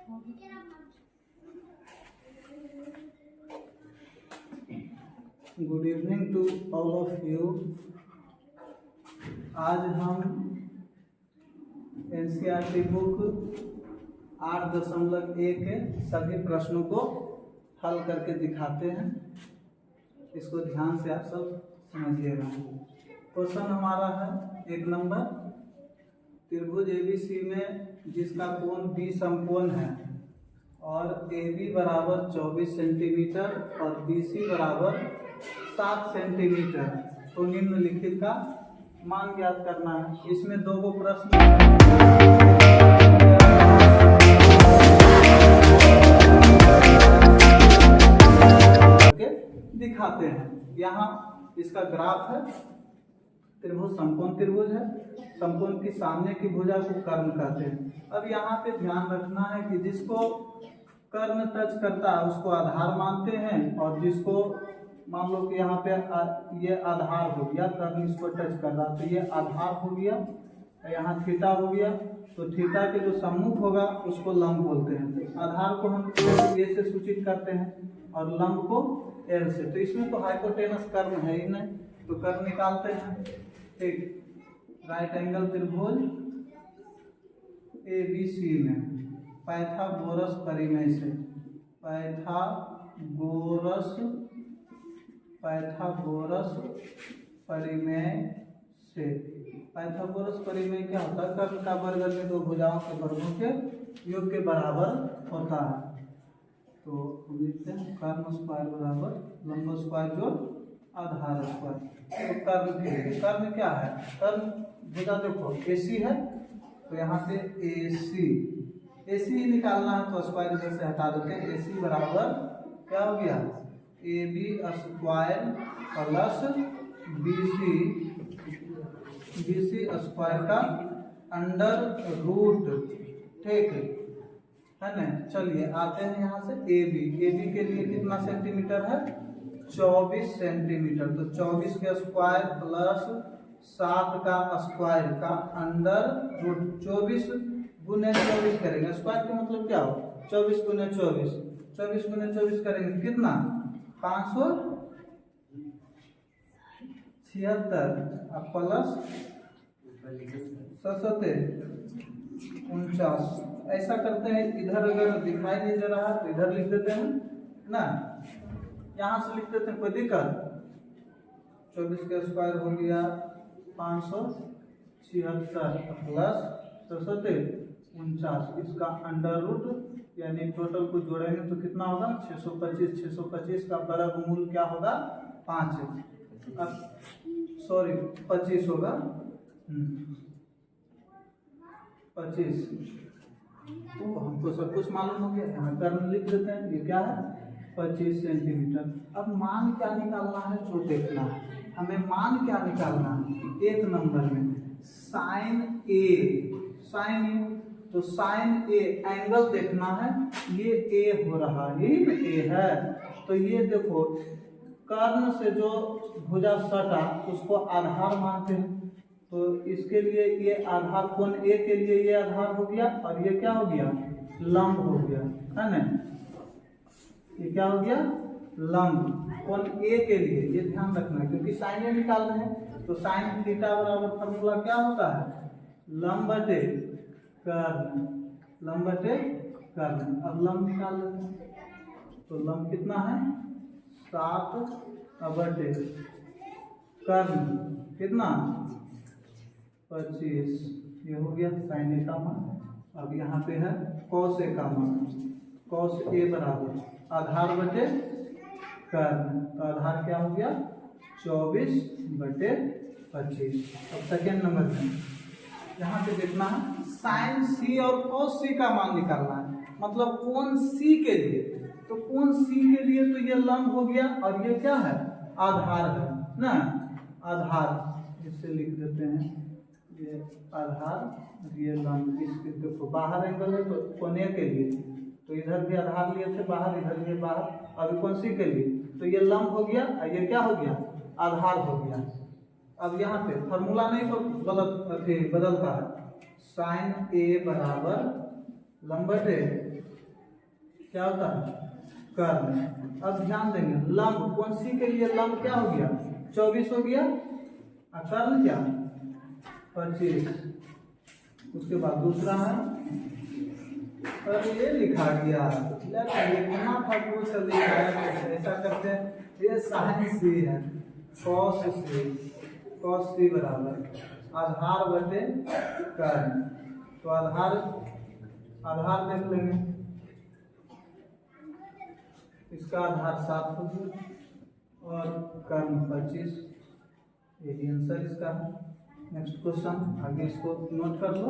Good evening to all of you. आज हम NCERT book 8.1 के सभी प्रश्नों को हल करके दिखाते हैं। इसको ध्यान से आप सब समझिएगा। क्वेश्चन हमारा है 1 नंबर, त्रिभुज एबीसी में जिसका कोण बी समकोण है और AB बराबर 24 सेंटीमीटर और BC बराबर 7 सेंटीमीटर, तो निम्नलिखित का मान ज्ञात करना है। इसमें 2 प्रश्न दिखाते हैं। यहाँ इसका ग्राफ है। त्रिभुज समकोण त्रिभुज है। समकोण की सामने की भुजा को कर्ण कहते हैं। अब यहाँ पे ध्यान रखना है कि जिसको कर्ण टच करता है उसको आधार मानते हैं, और जिसको मान लो कि यहाँ पे ये आधार हो गया, कर्ण इसको टच कर रहा तो ये आधार हो गया, यहाँ थीटा हो गया, तो थीटा के जो सम्मुख होगा उसको लंब बोलते हैं। आधार को हम ए से सूचित करते हैं और लंब को एल से। तो इसमें तो हाइपोटेनस कर्ण है ही नहीं, तो कर्ण निकालते हैं। ठीक, राइट एंगल त्रिभुज एबीसी में पाइथागोरस परिमेय से, पाइथागोरस परिमेय क्या होता है? कर्ण का वर्ग में 2 भुजाओं के वर्गों के योग के बराबर होता है। तो हम लिखते हैं कर्ण स्क्वायर बराबर लंब स्क्वायर जोड़ आधार स्क्वायर। तो कर्ण के लिए कर्ण क्या है? कर्ण भुजा देखो AC है, तो यहाँ पे AC ही निकालना है, तो स्क्वायर इधर से हटा देते हैं। AC बराबर क्या हो गया? AB square plus BC square का अंडर रूट। ठीक है ना? चलिए आते हैं यहाँ से AB के लिए कितना सेंटीमीटर है? 24 सेंटीमीटर। तो 24 के स्क्वायर प्लस 7 का स्क्वायर का अंडर रूट 24 गुने 24 करेंगे। स्क्वायर का मतलब क्या हो? 24 गुने 24 करेंगे कितना? 576 प्लस 49। ऐसा करते हैं, इधर अगर दिखाई नहीं दे रहा तो इधर लिख देते हैं ना, यहाँ से लिख देते हैं, कोई दिक्कत? 24 का स्क्वायर हो गया 576 प्लस 49, इसका अंडर रूट यानी टोटल को जोड़ेंगे तो कितना होगा? 625 का वर्गमूल क्या होगा? 5 सॉरी 25 होगा 25। तो हमको सब कुछ मालूम हो गया, यहाँ कर्ण लिख देते हैं। ये क्या है? 25 सेंटीमीटर। अब मान क्या निकालना है जो देखना है हमें। मान क्या निकालना है? 1 नंबर में साइन ए, तो साइन ए एंगल देखना है। ये ए हो रहा है, ए है, तो ये देखो कर्ण से जो भुजा सटा उसको आधार मानते हैं। तो इसके लिए ये आधार कोण ए के लिए ये आधार हो गया, और ये क्या हो गया? लंब हो गया, है ना? ये क्या हो गया? लंब कोण ए के लिए। ये ध्यान रखना है क्योंकि साइन ए निकाल रहे हैं। तो साइन थीटा बराबर फॉर्मूला क्या होता है? लंब बटे कर्ण। अब लंब निकाल लेते हैं, तो लंब कितना है? 7 बटे कर्ण कितना? 25। ये हो गया साइन ए का मान। अब यहाँ पे है कॉस ए का मान। कॉस ए बराबर आधार बटे कर्ण, तो आधार क्या हो गया? 24 बटे 25। अब सेकेंड नंबर में यहाँ पे देखना है साइन सी और कॉस सी का मान निकालना है, मतलब कोण सी के लिए। तो कोण सी के लिए तो ये लंब हो गया, और ये क्या है? आधार है ना, आधार। इससे लिख देते हैं ये आधार, ये लंब। इसके देखो बाहर एंगल है तो कोने के लिए, तो इधर भी आधार लिए थे बाहर, इधर भी बाहर। अभी कौन सी के लिए? तो ये लंब हो गया, ये क्या हो गया? आधार हो गया। अब यहाँ पे फॉर्मूला नहीं तो गलत बदलता है। साइन ए बराबर लंब बटे क्या होता है कर्ण। अब ध्यान देंगे लंब कौन सी के लिए लंब क्या हो गया 24 हो गया और कर्ण क्या 25। उसके बाद दूसरा है और ये लिखा गया लिखना था कुछ लिखा है ऐसा करते हैं। ये साइन सी है cos सी बराबर आधार बटे कर्ण। तो आधार देख लेंगे इसका आधार 7 हो गया और कर्ण 25। यही आंसर इसका है। नेक्स्ट क्वेश्चन आगे इसको नोट कर लो।